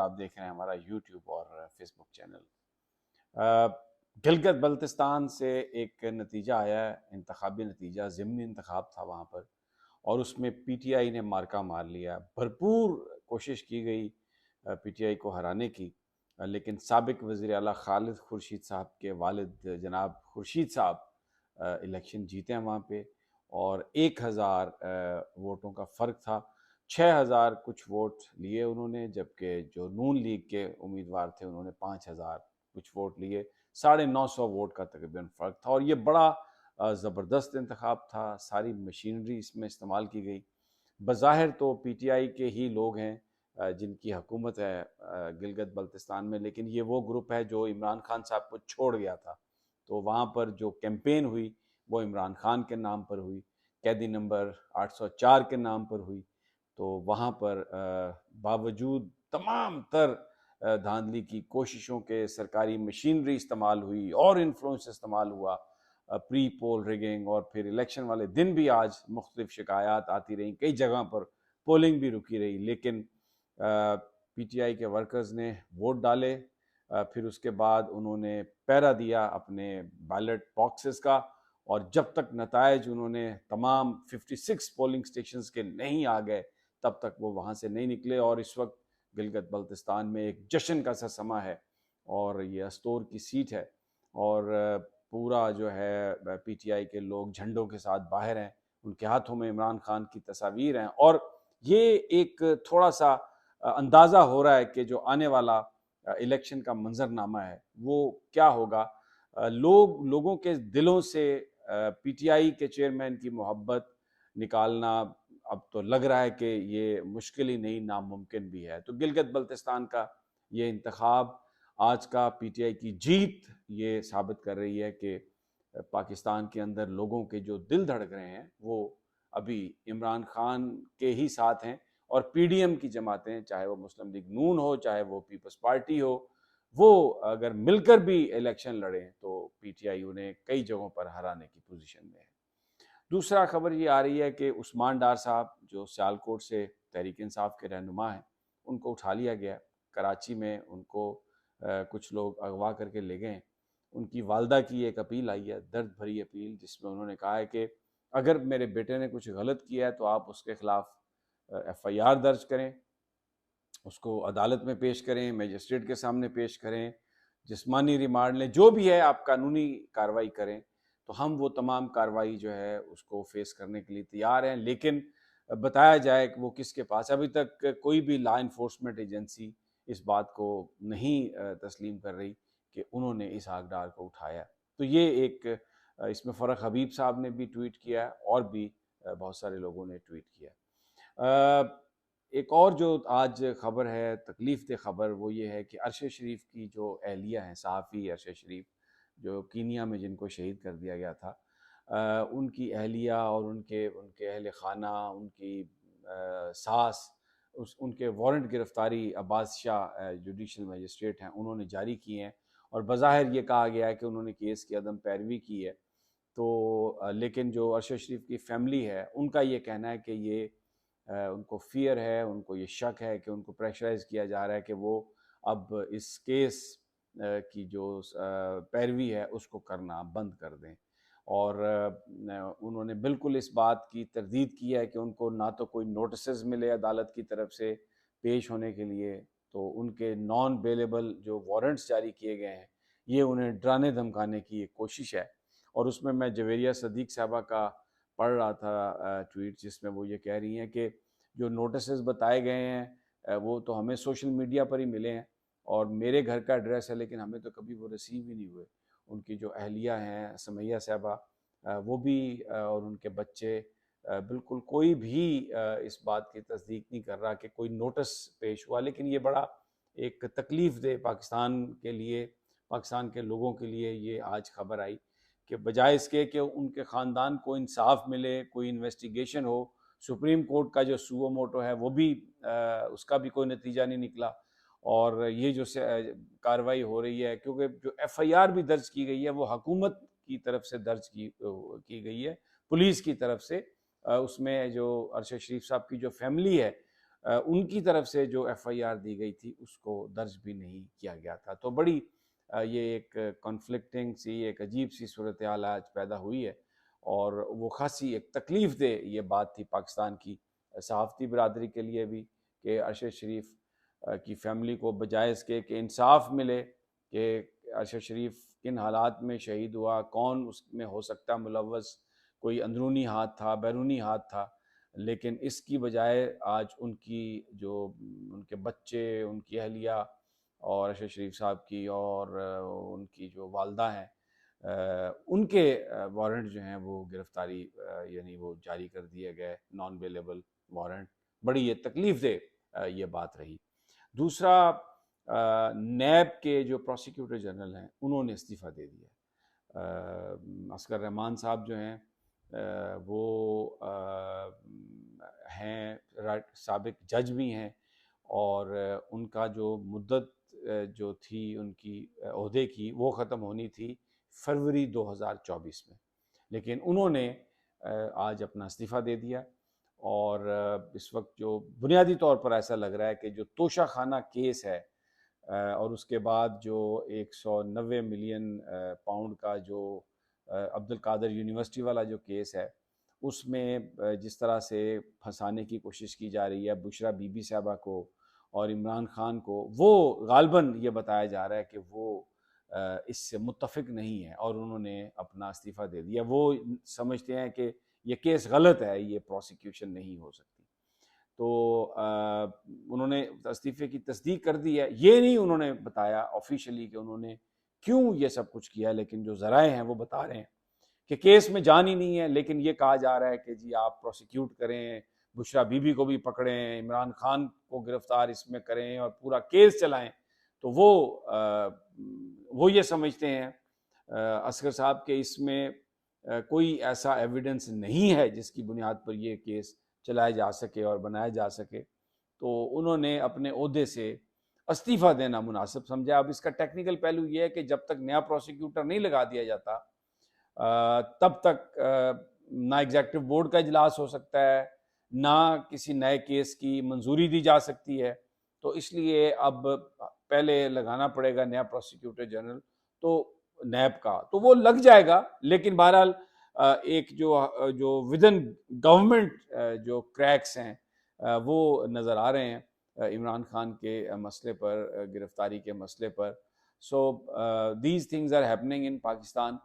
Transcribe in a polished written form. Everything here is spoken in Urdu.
آپ دیکھ رہے ہیں ہمارا یوٹیوب اور فیس بک چینل۔ گلگت بلتستان سے ایک نتیجہ آیا ہے، انتخابی نتیجہ، ضمنی انتخاب تھا وہاں پر، اور اس میں پی ٹی آئی نے مارکہ مار لیا۔ بھرپور کوشش کی گئی پی ٹی آئی کو ہرانے کی، لیکن سابق وزیر اعلیٰ خالد خورشید صاحب کے والد جناب خورشید صاحب الیکشن جیتے ہیں وہاں پہ، اور 1000 ووٹوں کا فرق تھا۔ 6000 کچھ ووٹ لیے انہوں نے، جبکہ جو نون لیگ کے امیدوار تھے انہوں نے 5000 کچھ ووٹ لیے۔ 950 ووٹ کا تقریباً فرق تھا، اور یہ بڑا زبردست انتخاب تھا۔ ساری مشینری اس میں استعمال کی گئی۔ بظاہر تو پی ٹی آئی کے ہی لوگ ہیں جن کی حکومت ہے گلگت بلتستان میں، لیکن یہ وہ گروپ ہے جو عمران خان صاحب کو چھوڑ گیا تھا، تو وہاں پر جو کیمپین ہوئی وہ عمران خان کے نام پر ہوئی، قیدی نمبر 804 کے نام پر ہوئی۔ تو وہاں پر باوجود تمام تر دھاندلی کی کوششوں کے سرکاری مشینری استعمال ہوئی اور انفلوئنس استعمال ہوا، پری پول ریگنگ، اور پھر الیکشن والے دن بھی آج مختلف شکایات آتی رہیں، کئی جگہ پر پولنگ بھی رکی رہی، لیکن پی ٹی آئی کے ورکرز نے ووٹ ڈالے، پھر اس کے بعد انہوں نے پہرا دیا اپنے بیلٹ باکسز کا، اور جب تک نتائج انہوں نے تمام 56 پولنگ سٹیشنز کے نہیں آ گئے تب تک وہ وہاں سے نہیں نکلے۔ اور اس وقت گلگت بلتستان میں ایک جشن کا سا سما ہے، اور یہ استور کی سیٹ ہے، اور پورا جو ہے پی ٹی آئی کے لوگ جھنڈوں کے ساتھ باہر ہیں، ان کے ہاتھوں میں عمران خان کی تصاویر ہیں، اور یہ ایک تھوڑا سا اندازہ ہو رہا ہے کہ جو آنے والا الیکشن کا منظرنامہ ہے وہ کیا ہوگا۔ لوگوں کے دلوں سے پی ٹی آئی کے چیئرمین کی محبت نکالنا اب تو لگ رہا ہے کہ یہ مشکل ہی نہیں، ناممکن بھی ہے۔ تو گلگت بلتستان کا یہ انتخاب، آج کا پی ٹی آئی کی جیت، یہ ثابت کر رہی ہے کہ پاکستان کے اندر لوگوں کے جو دل دھڑک رہے ہیں وہ ابھی عمران خان کے ہی ساتھ ہیں، اور پی ڈی ایم کی جماعتیں، چاہے وہ مسلم لیگ نون ہو، چاہے وہ پیپلز پارٹی ہو، وہ اگر مل کر بھی الیکشن لڑیں تو پی ٹی آئی انہیں کئی جگہوں پر ہرانے کی پوزیشن میں ہے۔ دوسرا خبر یہ آ رہی ہے کہ عثمان ڈار صاحب جو سیالکوٹ سے تحریک انصاف کے رہنما ہیں، ان کو اٹھا لیا گیا کراچی میں، ان کو کچھ لوگ اغوا کر کے لے گئے ہیں۔ ان کی والدہ کی ایک اپیل آئی ہے، درد بھری اپیل، جس میں انہوں نے کہا ہے کہ اگر میرے بیٹے نے کچھ غلط کیا ہے تو آپ اس کے خلاف ایف آئی آر درج کریں، اس کو عدالت میں پیش کریں، میجسٹریٹ کے سامنے پیش کریں، جسمانی ریمانڈ لیں، جو بھی ہے آپ قانونی کارروائی کریں، تو ہم وہ تمام کارروائی جو ہے اس کو فیس کرنے کے لیے تیار ہیں، لیکن بتایا جائے کہ وہ کس کے پاس۔ ابھی تک کوئی بھی لا انفورسمنٹ ایجنسی اس بات کو نہیں تسلیم کر رہی کہ انہوں نے اسحاق ڈار کو اٹھایا۔ تو یہ ایک اس میں فرق حبیب صاحب نے بھی ٹویٹ کیا، اور بھی بہت سارے لوگوں نے ٹویٹ کیا۔ ایک اور جو آج خبر ہے، تکلیف دہ خبر، وہ یہ ہے کہ ارشد شریف کی جو اہلیہ ہیں، صحافی ارشد شریف جو کینیا میں جن کو شہید کر دیا گیا تھا، ان کی اہلیہ اور ان کے اہل خانہ، ان کی ساس، ان کے وارنٹ گرفتاری عباس شاہ جوڈیشل میجسٹریٹ ہیں انہوں نے جاری کیے ہیں، اور بظاہر یہ کہا گیا ہے کہ انہوں نے کیس کی عدم پیروی کی ہے۔ تو لیکن جو ارشد شریف کی فیملی ہے ان کا یہ کہنا ہے کہ یہ ان کو فیئر ہے، ان کو یہ شک ہے کہ ان کو پریشرائز کیا جا رہا ہے کہ وہ اب اس کیس کی جو پیروی ہے اس کو کرنا بند کر دیں، اور انہوں نے بالکل اس بات کی تردید کی ہے کہ ان کو نہ تو کوئی نوٹسز ملے عدالت کی طرف سے پیش ہونے کے لیے، تو ان کے نان بیلیبل جو وارنٹس جاری کیے گئے ہیں یہ انہیں ڈرانے دھمکانے کی ایک کوشش ہے۔ اور اس میں جویریہ صدیق صاحبہ کا پڑھ رہا تھا ٹویٹ، جس میں وہ یہ کہہ رہی ہیں کہ جو نوٹسز بتائے گئے ہیں وہ تو ہمیں سوشل میڈیا پر ہی ملے ہیں، اور میرے گھر کا ایڈریس ہے لیکن ہمیں تو کبھی وہ ریسیو ہی نہیں ہوئے۔ ان کی جو اہلیہ ہیں سمیہ صاحبہ، وہ بھی اور ان کے بچے، بالکل کوئی بھی اس بات کی تصدیق نہیں کر رہا کہ کوئی نوٹس پیش ہوا۔ لیکن یہ بڑا ایک تکلیف دہ پاکستان کے لیے، پاکستان کے لوگوں کے لیے یہ آج خبر آئی کہ بجائے اس کے کہ ان کے خاندان کو انصاف ملے، کوئی انویسٹیگیشن ہو، سپریم کورٹ کا جو سوو موٹو ہے وہ بھی اس کا بھی کوئی نتیجہ نہیں نکلا، اور یہ جو کارروائی ہو رہی ہے، کیونکہ جو ایف آئی آر بھی درج کی گئی ہے وہ حکومت کی طرف سے درج کی گئی ہے، پولیس کی طرف سے، اس میں جو ارشد شریف صاحب کی جو فیملی ہے ان کی طرف سے جو ایف آئی آر دی گئی تھی اس کو درج بھی نہیں کیا گیا تھا. تو بڑی یہ ایک کانفلکٹنگ سی، ایک عجیب سی صورتحال آج پیدا ہوئی ہے، اور وہ خاصی ایک تکلیف دہ یہ بات تھی پاکستان کی صحافتی برادری کے لیے بھی، کہ ارشد شریف کی فیملی کو بجائے اس کے کہ انصاف ملے کہ ارشد شریف کن حالات میں شہید ہوا، کون اس میں ہو سکتا ملوث، کوئی اندرونی ہاتھ تھا، بیرونی ہاتھ تھا، لیکن اس کی بجائے آج ان کی جو ان کے بچے، ان کی اہلیہ اور ارشد شریف صاحب کی اور ان کی جو والدہ ہیں، ان کے وارنٹ جو ہیں وہ گرفتاری یعنی وہ جاری کر دیے گئے، نان بیلیبل وارنٹ. بڑی یہ تکلیف دہ یہ بات رہی. دوسرا، نیب کے جو پروسیکیوٹر جنرل ہیں انہوں نے استعفیٰ دے دیا. عسکر رحمان صاحب جو ہیں وہ ہیں سابق جج بھی ہیں، اور ان کا جو مدت جو تھی ان کی عہدے کی وہ ختم ہونی تھی فروری 2024 میں، لیکن انہوں نے آج اپنا استعفیٰ دے دیا. اور اس وقت جو بنیادی طور پر ایسا لگ رہا ہے کہ جو توشہ خانہ کیس ہے اور اس کے بعد جو 190 ملین پاؤنڈ کا جو عبد القادر یونیورسٹی والا جو کیس ہے، اس میں جس طرح سے پھنسانے کی کوشش کی جا رہی ہے بشرا بی بی صاحبہ کو اور عمران خان کو، وہ غالباً یہ بتایا جا رہا ہے کہ وہ اس سے متفق نہیں ہے اور انہوں نے اپنا استعفیٰ دے دیا. وہ سمجھتے ہیں کہ یہ کیس غلط ہے، یہ پروسیکیوشن نہیں ہو سکتی. تو انہوں نے استعفے کی تصدیق کر دی ہے. یہ نہیں انہوں نے بتایا آفیشلی کہ انہوں نے کیوں یہ سب کچھ کیا، لیکن جو ذرائع ہیں وہ بتا رہے ہیں کہ کیس میں جان ہی نہیں ہے، لیکن یہ کہا جا رہا ہے کہ جی آپ پروسیکیوٹ کریں، بشرا بی بی کو بھی پکڑیں، عمران خان کو گرفتار اس میں کریں اور پورا کیس چلائیں. تو وہ یہ سمجھتے ہیں اصغر صاحب کہ اس میں کوئی ایسا ایویڈنس نہیں ہے جس کی بنیاد پر یہ کیس چلایا جا سکے اور بنایا جا سکے. تو انہوں نے اپنے عہدے سے استعفیٰ دینا مناسب سمجھا. اب اس کا ٹیکنیکل پہلو یہ ہے کہ جب تک نیا پروسیکیوٹر نہیں لگا دیا جاتا تب تک نہ ایگزیکٹو بورڈ کا اجلاس ہو سکتا ہے، نہ کسی نئے کیس کی منظوری دی جا سکتی ہے. تو اس لیے اب پہلے لگانا پڑے گا نیا پروسیکیوٹر جنرل، تو نیب کا تو وہ لگ جائے گا. لیکن بہرحال ایک جو ودن گورنمنٹ جو کریکس ہیں وہ نظر آ رہے ہیں عمران خان کے مسئلے پر، گرفتاری کے مسئلے پر. So these things are happening in Pakistan.